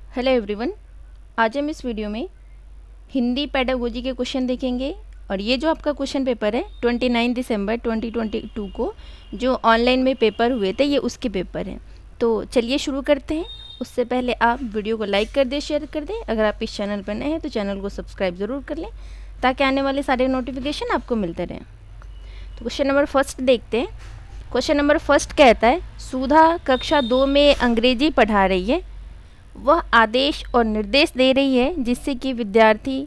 Hello everyone. आज हम इस वीडियो में हिंदी पेडागोजी के क्वेश्चन देखेंगे और ये जो आपका क्वेश्चन पेपर है 29 दिसंबर 2022 को जो ऑनलाइन में पेपर हुए थे ये उसके पेपर हैं। तो चलिए शुरू करते हैं। उससे पहले आप वीडियो को लाइक कर दें, शेयर कर दें। अगर आप इस चैनल पर नए हैं तो चैनल को सब्सक्राइब ज़रूर कर लें ताकि आने वाले सारे नोटिफिकेशन आपको मिलते रहें। तो क्वेश्चन नंबर फर्स्ट देखते हैं। क्वेश्चन नंबर फर्स्ट कहता है, सुधा कक्षा 2 में अंग्रेजी पढ़ा रही है। वह आदेश और निर्देश दे रही है जिससे कि विद्यार्थी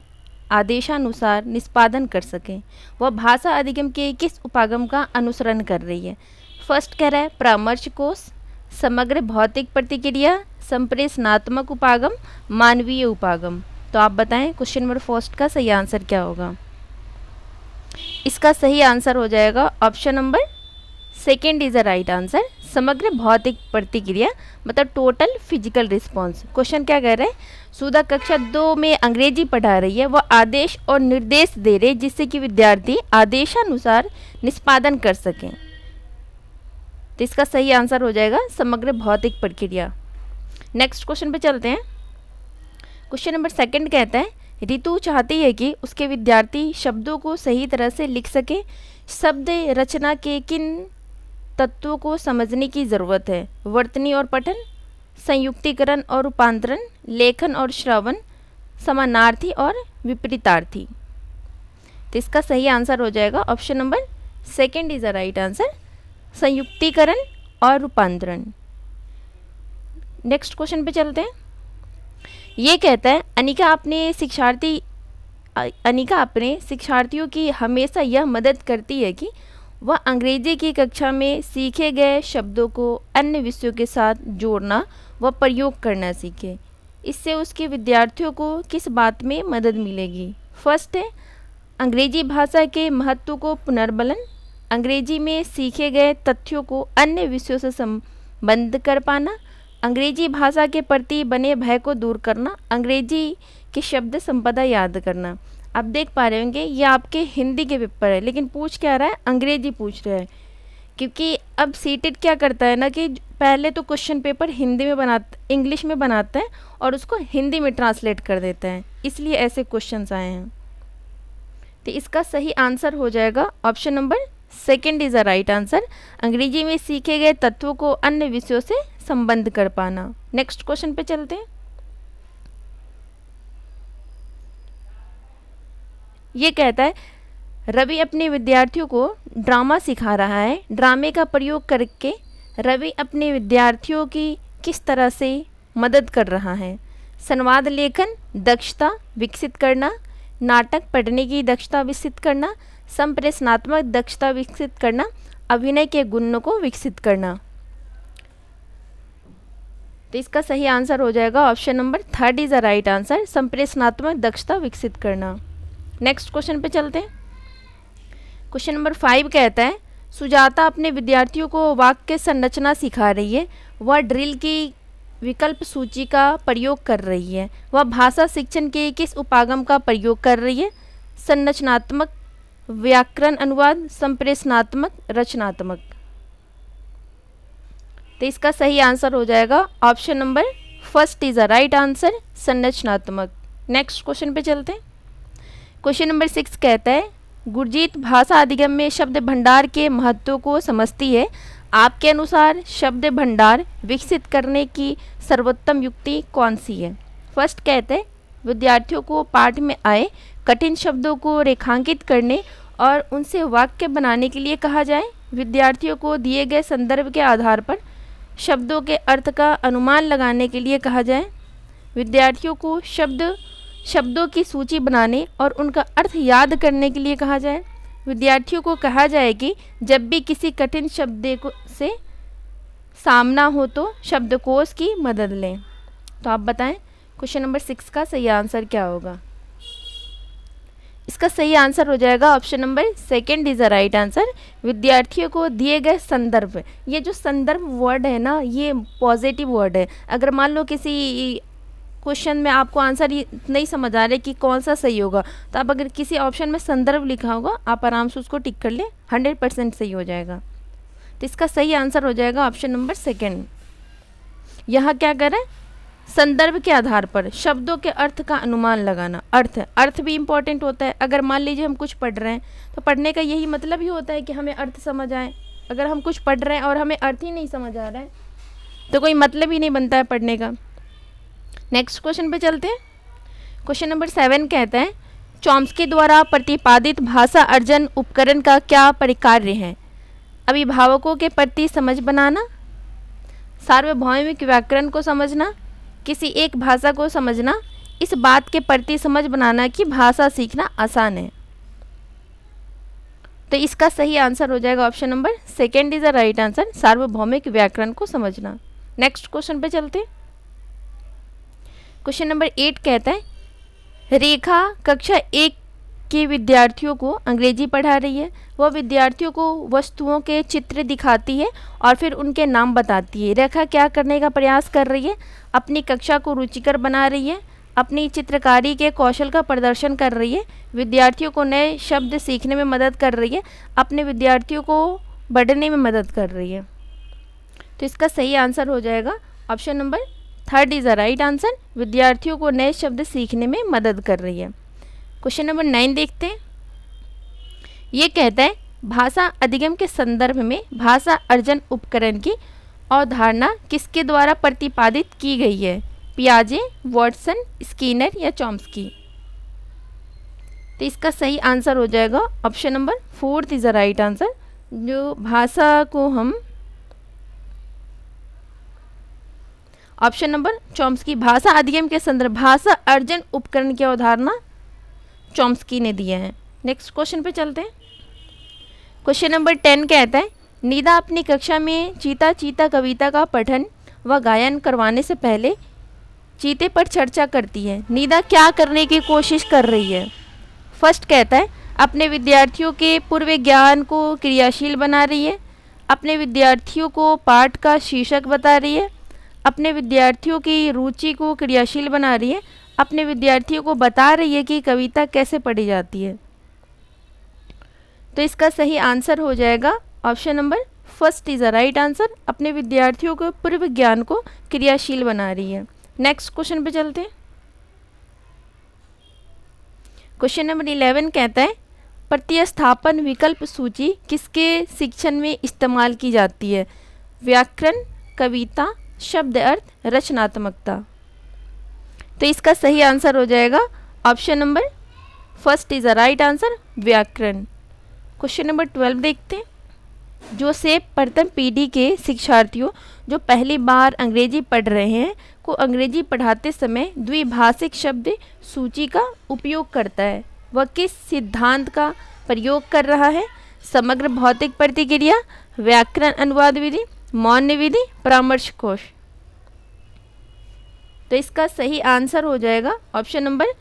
आदेशानुसार निष्पादन कर सकें। वह भाषा अधिगम के किस उपागम का अनुसरण कर रही है? फर्स्ट कह रहा है परामर्श कोश, समग्र भौतिक प्रतिक्रिया, संप्रेषणात्मक उपागम, मानवीय उपागम। तो आप बताएं क्वेश्चन नंबर फर्स्ट का सही आंसर क्या होगा? इसका सही आंसर हो जाएगा option number second is the right answer, समग्र भौतिक प्रतिक्रिया मतलब टोटल फिजिकल रिस्पॉन्स। क्वेश्चन क्या कह रहा है? सुधा कक्षा 2 में अंग्रेजी पढ़ा रही है। वह आदेश और निर्देश दे रहे जिससे कि विद्यार्थी आदेशानुसार निष्पादन कर सकें। तो इसका सही आंसर हो जाएगा समग्र भौतिक प्रक्रिया। नेक्स्ट क्वेश्चन पे चलते हैं। क्वेश्चन नंबर सेकंड कहता है, रितु चाहती है कि उसके विद्यार्थी शब्दों को सही तरह से लिख सके। शब्द रचना के किन तत्वों को समझने की ज़रूरत है? वर्तनी और पठन, संयुक्तिकरण और रूपांतरण, लेखन और श्रवण, समानार्थी और विपरीतार्थी। तो इसका सही आंसर हो जाएगा option number second is the right answer, संयुक्तिकरण और रूपांतरण। नेक्स्ट क्वेश्चन पे चलते हैं। ये कहता है, अनिका अपने शिक्षार्थियों की हमेशा यह मदद करती है कि वह अंग्रेजी की कक्षा में सीखे गए शब्दों को अन्य विषयों के साथ जोड़ना व प्रयोग करना सीखे। इससे उसके विद्यार्थियों को किस बात में मदद मिलेगी? फर्स्ट है अंग्रेजी भाषा के महत्व को पुनर्बलन, अंग्रेजी में सीखे गए तथ्यों को अन्य विषयों से संबद्ध कर पाना, अंग्रेजी भाषा के प्रति बने भय को दूर करना, अंग्रेजी की शब्द संपदा याद करना। आप देख पा रहे होंगे ये आपके हिंदी के पेपर है लेकिन पूछ क्या रहा है? अंग्रेजी पूछ रहा है। क्योंकि अब सीटेट क्या करता है ना कि पहले तो क्वेश्चन पेपर हिंदी में इंग्लिश में बनाता है और उसको हिंदी में ट्रांसलेट कर देता है, इसलिए ऐसे क्वेश्चंस आए हैं। तो इसका सही आंसर हो जाएगा option number second is the right answer, अंग्रेजी में सीखे गए तत्वों को अन्य विषयों से संबंध कर पाना। नेक्स्ट क्वेश्चन पे चलते हैं। ये कहता है, रवि अपने विद्यार्थियों को ड्रामा सिखा रहा है। ड्रामे का प्रयोग करके रवि अपने विद्यार्थियों की किस तरह से मदद कर रहा है? संवाद लेखन दक्षता विकसित करना, नाटक पढ़ने की दक्षता विकसित करना, संप्रेषणात्मक दक्षता विकसित करना, अभिनय के गुणों को विकसित करना। तो इसका सही आंसर हो जाएगा option number third is the right answer, संप्रेषणात्मक दक्षता विकसित करना। नेक्स्ट क्वेश्चन पे चलते हैं। क्वेश्चन नंबर 5 कहता है, सुजाता अपने विद्यार्थियों को वाक्य संरचना सिखा रही है। वह ड्रिल की विकल्प सूची का प्रयोग कर रही है। वह भाषा शिक्षण के किस उपागम का प्रयोग कर रही है? संरचनात्मक, व्याकरण अनुवाद, संप्रेषणात्मक, रचनात्मक। तो इसका सही आंसर हो जाएगा option number first is the right answer, संरचनात्मक। नेक्स्ट क्वेश्चन पे चलते हैं। क्वेश्चन नंबर 6 कहता है, गुरजीत भाषा अधिगम में शब्द भंडार के महत्व को समझती है। आपके अनुसार शब्द भंडार विकसित करने की सर्वोत्तम युक्ति कौन सी है? फर्स्ट कहते हैं, विद्यार्थियों को पाठ में आए कठिन शब्दों को रेखांकित करने और उनसे वाक्य बनाने के लिए कहा जाए। विद्यार्थियों को दिए गए संदर्भ के आधार पर शब्दों के अर्थ का अनुमान लगाने के लिए कहा जाए। विद्यार्थियों को शब्दों की सूची बनाने और उनका अर्थ याद करने के लिए कहा जाए। विद्यार्थियों को कहा जाए कि जब भी किसी कठिन शब्द से सामना हो तो शब्दकोश की मदद लें। तो आप बताएं क्वेश्चन नंबर 6 का सही आंसर क्या होगा? इसका सही आंसर हो जाएगा option number second is the right answer, विद्यार्थियों को दिए गए संदर्भ। ये जो संदर्भ वर्ड है ना ये पॉजिटिव वर्ड है। अगर मान लो किसी क्वेश्चन में आपको आंसर नहीं समझ आ रहा है कि कौन सा सही होगा तो आप अगर किसी ऑप्शन में संदर्भ लिखा होगा आप आराम से उसको टिक कर ले, 100% सही हो जाएगा। तो इसका सही आंसर हो जाएगा ऑप्शन नंबर सेकेंड। यहाँ क्या कर रहा है? संदर्भ के आधार पर शब्दों के अर्थ का अनुमान लगाना। अर्थ भी इम्पोर्टेंट होता है। अगर मान लीजिए हम कुछ पढ़ रहे हैं तो पढ़ने का यही मतलब ही होता है कि हमें अर्थ समझ आए। अगर हम कुछ पढ़ रहे हैं और हमें अर्थ ही नहीं समझ आ रहा है तो कोई मतलब ही नहीं बनता है पढ़ने का। नेक्स्ट क्वेश्चन पे चलते हैं। क्वेश्चन नंबर 7 कहता है चॉम्स्की द्वारा प्रतिपादित भाषा अर्जन उपकरण का क्या परिकार्य है? अभिभावकों के प्रति समझ बनाना, सार्वभौमिक व्याकरण को समझना, किसी एक भाषा को समझना, इस बात के प्रति समझ बनाना कि भाषा सीखना आसान है। तो इसका सही आंसर हो जाएगा option number second is the right answer, सार्वभौमिक व्याकरण को समझना। नेक्स्ट क्वेश्चन पे चलते हैं। क्वेश्चन नंबर 8 कहता है रेखा कक्षा 1 के विद्यार्थियों को अंग्रेजी पढ़ा रही है। वह विद्यार्थियों को वस्तुओं के चित्र दिखाती है और फिर उनके नाम बताती है। रेखा क्या करने का प्रयास कर रही है? अपनी कक्षा को रुचिकर बना रही है, अपनी चित्रकारी के कौशल का प्रदर्शन कर रही है, विद्यार्थियों को नए शब्द सीखने में मदद कर रही है, अपने विद्यार्थियों को बढ़ने में मदद कर रही है। तो इसका सही आंसर हो जाएगा option number 3 is the right answer, विद्यार्थियों को नए शब्द सीखने में मदद कर रही है। क्वेश्चन नंबर 9 देखते हैं। ये कहता है भाषा अधिगम के संदर्भ में भाषा अर्जन उपकरण की अवधारणा किसके द्वारा प्रतिपादित की गई है? पियाजे, वॉटसन, स्किनर या चॉम्स्की? तो इसका सही आंसर हो जाएगा option number 4 is the right answer. जो भाषा को हम ऑप्शन नंबर चॉम्स्की, भाषा अधिगम के संदर्भ भाषा अर्जन उपकरण की अवधारणा चॉम्स्की ने दिया है। नेक्स्ट क्वेश्चन पे चलते हैं। क्वेश्चन नंबर 10 कहता है निदा अपनी कक्षा में चीता चीता कविता का पठन व गायन करवाने से पहले चीते पर चर्चा करती है। निदा क्या करने की कोशिश कर रही है? फर्स्ट कहता है अपने विद्यार्थियों के पूर्व ज्ञान को क्रियाशील बना रही है, अपने विद्यार्थियों को पाठ का शीर्षक बता रही है, अपने विद्यार्थियों की रुचि को क्रियाशील बना रही है, अपने विद्यार्थियों को बता रही है कि कविता कैसे पढ़ी जाती है। तो इसका सही आंसर हो जाएगा option number 1 is the right answer, अपने विद्यार्थियों को पूर्व ज्ञान को क्रियाशील बना रही है। नेक्स्ट क्वेश्चन पे चलते हैं। क्वेश्चन नंबर 11 कहता है प्रतिस्थापन विकल्प सूची किसके शिक्षण में इस्तेमाल की जाती है? व्याकरण, कविता, शब्द अर्थ, रचनात्मकता? तो इसका सही आंसर हो जाएगा option number 1 is the right answer, व्याकरण। क्वेश्चन नंबर 12 देखते हैं। जोसेफ प्रथम पीढ़ी के शिक्षार्थियों जो पहली बार अंग्रेजी पढ़ रहे हैं को अंग्रेजी पढ़ाते समय द्विभाषिक शब्द सूची का उपयोग करता है। वह किस सिद्धांत का प्रयोग कर रहा है? समग्र भौतिक प्रतिक्रिया, व्याकरण अनुवाद विधि, मौन विधि, परामर्श कोश? तो इसका सही आंसर हो जाएगा option number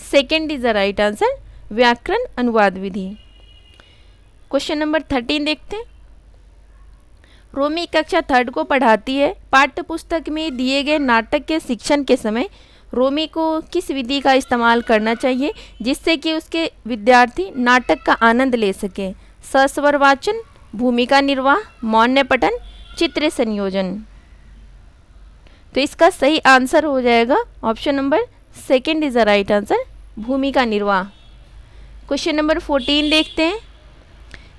2 is the right answer, व्याकरण अनुवाद विधि। क्वेश्चन नंबर 13 देखते हैं। रोमी कक्षा 3 को पढ़ाती है। पाठ्य पुस्तक में दिए गए नाटक के शिक्षण के समय रोमी को किस विधि का इस्तेमाल करना चाहिए जिससे कि उसके विद्यार्थी नाटक का आनंद ले सकें? सस्वर वाचन, भूमिका निर्वाह, मौन पठन, चित्र संयोजन? तो इसका सही आंसर हो जाएगा option number 2 is the right answer, भूमिका निर्वाह। क्वेश्चन नंबर 14 देखते हैं।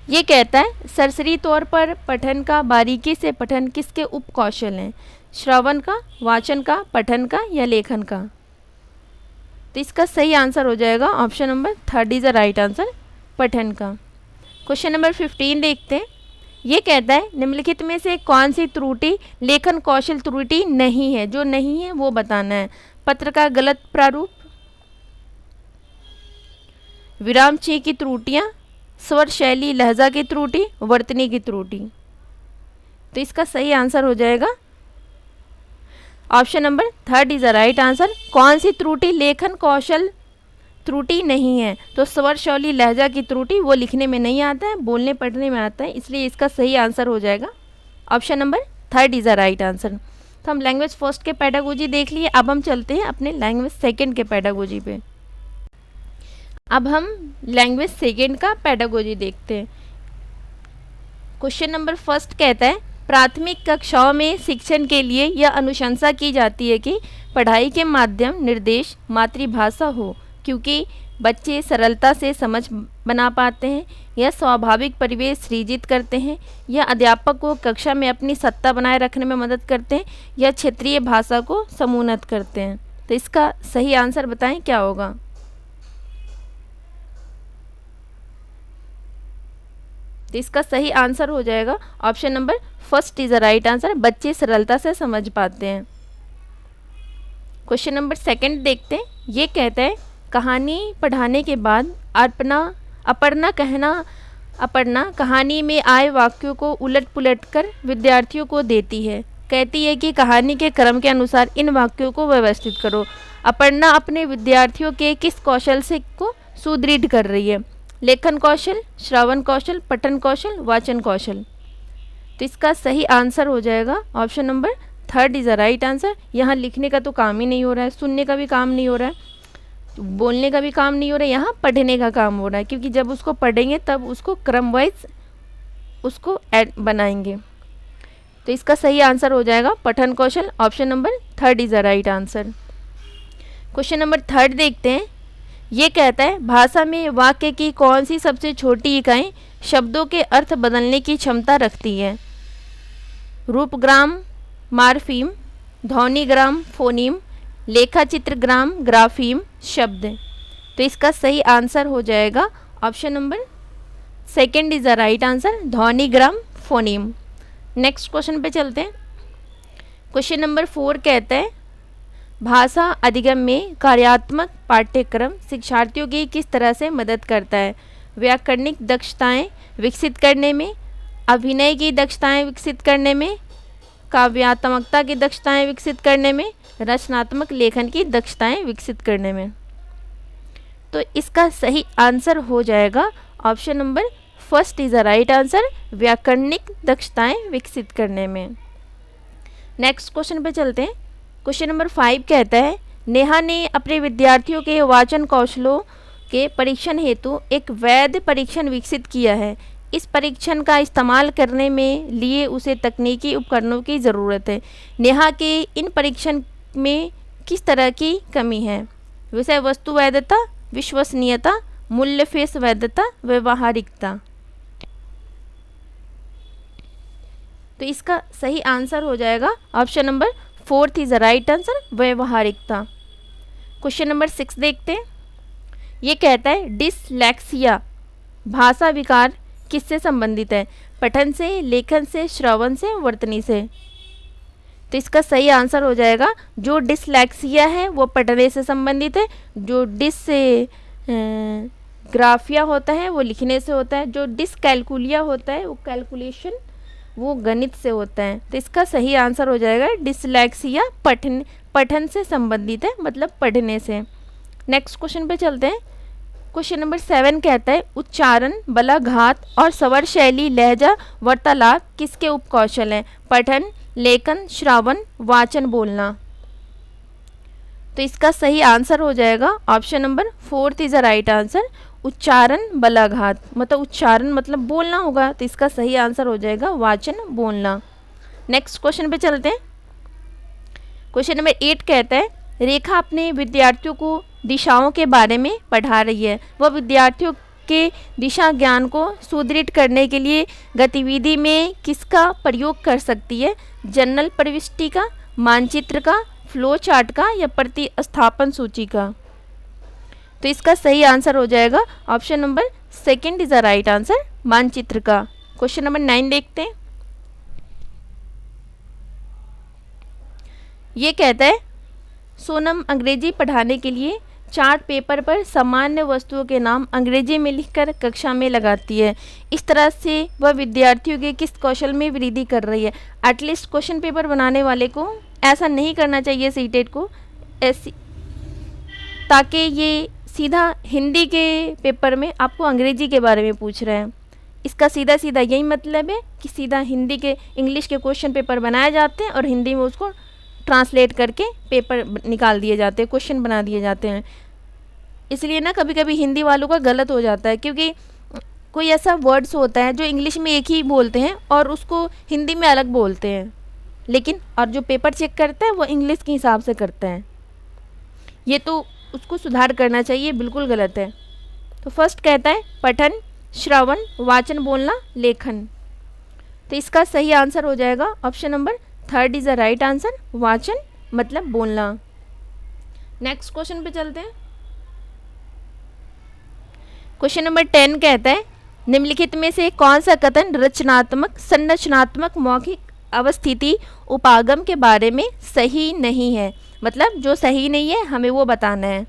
ये कहता है सरसरी तौर पर पठन का बारीकी से पठन किसके उपकौशल हैं? श्रवण का, वाचन का, पठन का या लेखन का? तो इसका सही आंसर हो जाएगा option number 3 is the right answer, पठन का। क्वेश्चन नंबर 15 देखते हैं। ये कहता है निम्नलिखित में से कौन सी त्रुटि लेखन कौशल त्रुटि नहीं है? जो नहीं है वो बताना है। पत्र का गलत प्रारूप, विराम चिन्ह की त्रुटियाँ, स्वर शैली लहजा की त्रुटि, वर्तनी की त्रुटि? तो इसका सही आंसर हो जाएगा option number 3 is the right answer. कौन सी त्रुटि लेखन कौशल त्रुटि नहीं है? तो स्वर शैली लहजा की त्रुटि वो लिखने में नहीं आता है, बोलने पढ़ने में आता है, इसलिए इसका सही आंसर हो जाएगा option number 3 is the right answer. तो हम लैंग्वेज फर्स्ट के पेडागोजी देख लिए, अब हम चलते हैं अपने लैंग्वेज सेकेंड के पेडागोजी पे। अब हम लैंग्वेज सेकेंड का पेडागोजी देखते हैं। क्वेश्चन नंबर 1 कहता है प्राथमिक कक्षाओं में शिक्षण के लिए यह अनुशंसा की जाती है कि पढ़ाई के माध्यम निर्देश मातृभाषा हो, क्योंकि बच्चे सरलता से समझ बना पाते हैं। यह स्वाभाविक परिवेश सृजित करते हैं। यह अध्यापक को कक्षा में अपनी सत्ता बनाए रखने में मदद करते हैं। यह क्षेत्रीय भाषा को समुन्नत करते हैं। तो इसका सही आंसर बताएं क्या होगा। तो इसका सही आंसर हो जाएगा option number first is the right answer, बच्चे सरलता से समझ पाते हैं। क्वेश्चन नंबर सेकंड देखते हैं। ये कहता है कहानी पढ़ाने के बाद अपर्णा कहानी में आए वाक्यों को उलट पुलट कर विद्यार्थियों को देती है। कहती है कि कहानी के क्रम के अनुसार इन वाक्यों को व्यवस्थित करो। अपर्णा अपने विद्यार्थियों के किस कौशल से को सुदृढ़ कर रही है? लेखन कौशल, श्रवण कौशल, पठन कौशल, वाचन कौशल। तो इसका सही आंसर हो जाएगा option number third is the right answer. यहाँ लिखने का तो काम ही नहीं हो रहा है, सुनने का भी काम नहीं हो रहा है, बोलने का भी काम नहीं हो रहा है, यहाँ पढ़ने का काम हो रहा है, क्योंकि जब उसको पढ़ेंगे तब उसको क्रम वाइज उसको बनाएंगे। तो इसका सही आंसर हो जाएगा पठन कौशल, option number third is the right answer. Question number third देखते हैं। ये कहता है भाषा में वाक्य की कौन सी सबसे छोटी इकाई शब्दों के अर्थ बदलने की क्षमता रखती है? रूपग्राम मार्फीम, ध्वनिग्राम फोनीम, लेखाचित्रग्राम ग्राफीम, शब्द। तो इसका सही आंसर हो जाएगा option number second is the right answer, ध्वनिग्राम फोनीम। नेक्स्ट क्वेश्चन पे चलते हैं। क्वेश्चन नंबर 4 कहता है भाषा अधिगम में कार्यात्मक पाठ्यक्रम शिक्षार्थियों की किस तरह से मदद करता है? व्याकरणिक दक्षताएं विकसित करने में, अभिनय की दक्षताएं विकसित करने में, काव्यात्मकता की दक्षताएं विकसित करने में, रचनात्मक लेखन की दक्षताएं विकसित करने में। तो इसका सही आंसर हो जाएगा option number first is the right answer, व्याकरणिक दक्षताएं विकसित करने में। नेक्स्ट क्वेश्चन पे चलते हैं। क्वेश्चन नंबर 5 कहता है नेहा ने अपने विद्यार्थियों के वाचन कौशलों के परीक्षण हेतु एक वैध परीक्षण विकसित किया है। इस परीक्षण का इस्तेमाल करने में लिए उसे तकनीकी उपकरणों की ज़रूरत है। नेहा के इन परीक्षण में किस तरह की कमी है? विषय वस्तु वैधता, विश्वसनीयता, मूल्य फेस वैधता, व्यवहारिकता। तो इसका सही आंसर हो जाएगा option number fourth is the right answer, व्यवहारिकता। क्वेश्चन नंबर 6 देखते हैं। ये कहता है डिसलेक्सिया भाषा विकार किससे संबंधित है? पठन से, लेखन से, श्रवण से, वर्तनी से। तो इसका सही आंसर हो जाएगा जो डिसलेक्सिया है वो पढ़ने से संबंधित है, जो ग्राफिया होता है वो लिखने से होता है, जो डिसकैलकुलिया होता है वो कैलकुलेशन वो गणित से होता है। तो इसका सही आंसर हो जाएगा डिसलेक्सिया पठन से संबंधित है, मतलब पढ़ने से। नेक्स्ट क्वेश्चन पे चलते हैं। क्वेश्चन नंबर 7 कहता है उच्चारण, बलाघात और स्वर शैली, लहजा, वार्तालाप किसके उपकौशल हैं? पठन, लेखन, श्रवण, वाचन, बोलना। तो इसका सही आंसर हो जाएगा option number fourth is the right answer, उच्चारण, बलाघात। मतलब उच्चारण मतलब बोलना होगा, तो इसका सही आंसर हो जाएगा वाचन, बोलना। नेक्स्ट क्वेश्चन पे चलते हैं। क्वेश्चन नंबर 8 कहता है रेखा अपने विद्यार्थियों को दिशाओं के बारे में पढ़ा रही है। वह विद्यार्थियों के दिशा ज्ञान को सुदृढ़ करने के लिए गतिविधि में किसका प्रयोग कर सकती है? जनरल प्रविष्टि का, मानचित्र का, फ्लो चार्ट का, या प्रतिस्थापन सूची का। तो इसका सही आंसर हो जाएगा option number second is the right answer, मानचित्र का। क्वेश्चन नंबर 9 देखते हैं। ये कहता है सोनम अंग्रेजी पढ़ाने के लिए चार्ट पेपर पर सामान्य वस्तुओं के नाम अंग्रेजी में लिखकर कक्षा में लगाती है। इस तरह से वह विद्यार्थियों के किस कौशल में वृद्धि कर रही है? एटलीस्ट क्वेश्चन पेपर बनाने वाले को ऐसा नहीं करना चाहिए सीटेट को, ऐसी ताकि ये सीधा हिंदी के पेपर में आपको अंग्रेजी के बारे में पूछ रहे हैं। इसका सीधा सीधा यही मतलब है कि सीधा हिंदी के इंग्लिश के क्वेश्चन पेपर बनाए जाते हैं और हिंदी में उसको ट्रांसलेट करके पेपर निकाल दिए जाते हैं, क्वेश्चन बना दिए जाते हैं। इसलिए ना कभी कभी हिंदी वालों का गलत हो जाता है, क्योंकि कोई ऐसा वर्ड्स होता है जो इंग्लिश में एक ही बोलते हैं और उसको हिंदी में अलग बोलते हैं, लेकिन और जो पेपर चेक करता है वो इंग्लिश के हिसाब से करता है। ये तो उसको सुधार करना चाहिए, बिल्कुल गलत है। तो फर्स्ट कहता है पठन, श्रवण, वाचन, बोलना, लेखन। तो इसका सही आंसर हो जाएगा option number 3 is the right answer. वाचन मतलब बोलना। नेक्स्ट क्वेश्चन पे चलते हैं। क्वेश्चन नंबर 10 कहता है निम्नलिखित में से कौन सा कथन रचनात्मक, संरचनात्मक, मौखिक अवस्थिति, उपागम के बारे में सही नहीं है। मतलब जो सही नहीं है हमें वो बताना है।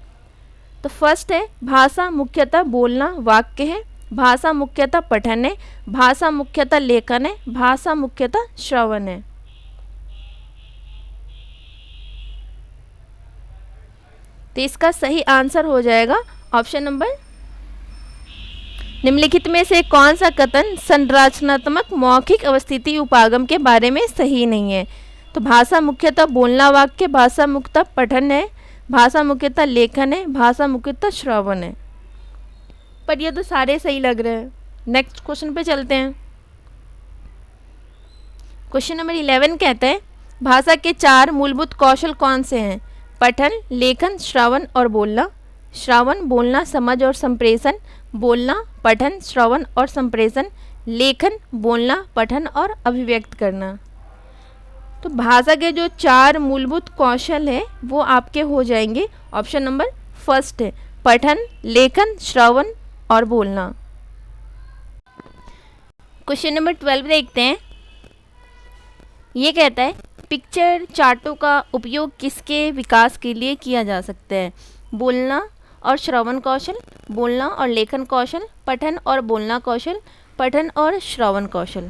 तो फर्स्ट है भाषा मुख्यतः बोलना वाक्य है, भाषा मुख्यतः पठन है, भाषा मुख्यतः लेखन है, भाषा मुख्यतः श्रवण है। तो इसका सही आंसर हो जाएगा ऑप्शन नंबर, निम्नलिखित में से कौन सा कथन संरचनात्मक, मौखिक अवस्थिति, उपागम के बारे में सही नहीं है। तो भाषा मुख्यतः बोलना वाक्य, भाषा मुख्यतः पठन है, भाषा मुख्यतः लेखन है, भाषा मुख्यतः श्रवण है। पर ये तो सारे सही लग रहे हैं। नेक्स्ट क्वेश्चन पे चलते हैं। क्वेश्चन नंबर 11 कहता है भाषा के 4 मूलभूत कौशल कौन से हैं। पठन, लेखन, श्रवण और बोलना। श्रवण, बोलना, समझ और संप्रेषण, बोलना, पठन, श्रवण और संप्रेषण, लेखन, बोलना, पठन और अभिव्यक्त करना। तो भाषा के जो 4 मूलभूत कौशल है वो आपके हो जाएंगे ऑप्शन नंबर फर्स्ट है पठन, लेखन, श्रवण और बोलना। क्वेश्चन नंबर 12 देखते हैं। ये कहता है पिक्चर चार्टों का उपयोग किसके विकास के लिए किया जा सकता है। बोलना और श्रवण कौशल, बोलना और लेखन कौशल, पठन और बोलना कौशल, पठन और श्रवण कौशल।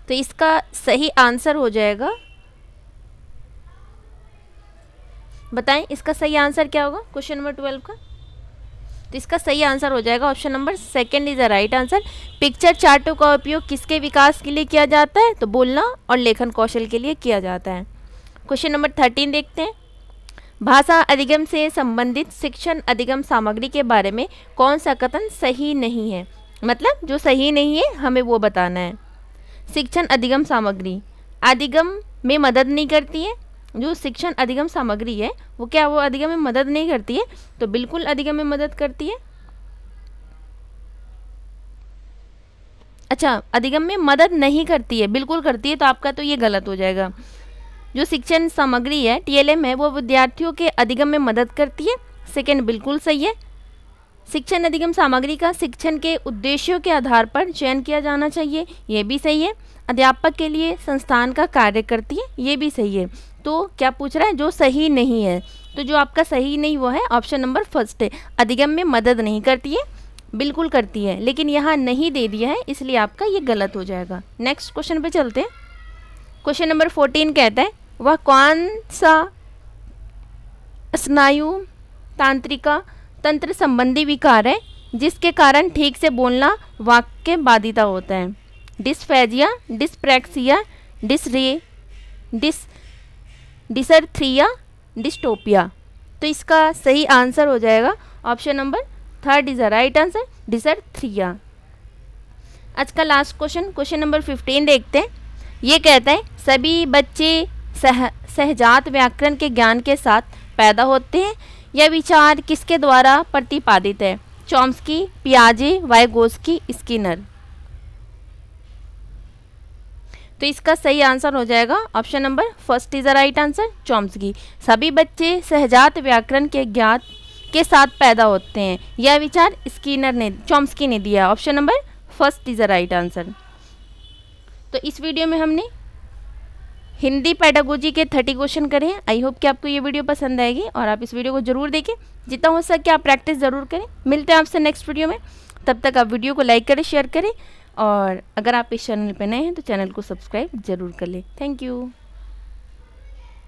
तो इसका सही आंसर हो जाएगा, बताएं इसका सही आंसर क्या होगा क्वेश्चन नंबर 12 का। तो इसका सही आंसर हो जाएगा option number 2 is the right answer. Picture चार्टों का उपयोग किसके विकास के लिए किया जाता है। तो बोलना और लेखन कौशल के लिए किया जाता है। क्वेश्चन नंबर 13 देखते हैं। भाषा अधिगम से संबंधित शिक्षण अधिगम सामग्री के बारे में कौन सा कथन सही नहीं है। मतलब जो सही नहीं है हमें वो बताना है। शिक्षण अधिगम सामग्री अधिगम में मदद नहीं करती है। जो शिक्षण अधिगम सामग्री है वो क्या वो अधिगम में मदद नहीं करती है। तो बिल्कुल अधिगम में मदद करती है। अच्छा, अधिगम में मदद नहीं करती है, बिल्कुल करती है। तो आपका तो ये गलत हो जाएगा। जो शिक्षण सामग्री है TLM है वो विद्यार्थियों के अधिगम में मदद करती है। सेकेंड बिल्कुल सही है। शिक्षण अधिगम सामग्री का शिक्षण के उद्देश्यों के आधार पर चयन किया जाना चाहिए, ये भी सही है। अध्यापक के लिए संस्थान का कार्य करती है, ये भी सही है। तो क्या पूछ रहा है जो सही नहीं है। तो जो आपका सही नहीं वो है ऑप्शन नंबर फर्स्ट है अधिगम में मदद नहीं करती है, बिल्कुल करती है, लेकिन यहाँ नहीं दे दिया है इसलिए आपका ये गलत हो जाएगा। नेक्स्ट क्वेश्चन पे चलते हैं। क्वेश्चन नंबर 14 कहता है वह कौन सा स्नायु तांत्रिका तंत्र संबंधी विकार है जिसके कारण ठीक से बोलना वाक्य बाधिता होता है। Dysphagia, dyspraxia, dysarthria, dystopia. तो इसका सही आंसर हो जाएगा option number 3 is the right answer, dysarthria. आज का लास्ट क्वेश्चन, क्वेश्चन नंबर 15 देखते हैं। ये कहता है सभी बच्चे सहजात व्याकरण के ज्ञान के साथ पैदा होते हैं। यह विचार किसके द्वारा प्रतिपादित है। चॉम्स्की, पियाजे, वाइगोस्की, स्किनर। तो इसका सही आंसर हो जाएगा option number first is the right answer, Chomsky. सभी बच्चे सहजात व्याकरण के ज्ञान के साथ पैदा होते हैं, यह विचार चॉम्स्की ने दिया। Option number first is the right answer. तो इस वीडियो में हमने हिंदी पेडागोजी के 30 क्वेश्चन करे हैं। आई होप कि आपको ये वीडियो पसंद आएगी और आप इस वीडियो को जरूर देखें, जितना हो सके आप प्रैक्टिस ज़रूर करें। मिलते हैं आपसे नेक्स्ट वीडियो में, तब तक आप वीडियो को लाइक करें, शेयर करें और अगर आप इस चैनल पर नए हैं तो चैनल को सब्सक्राइब जरूर कर लें। Thank you.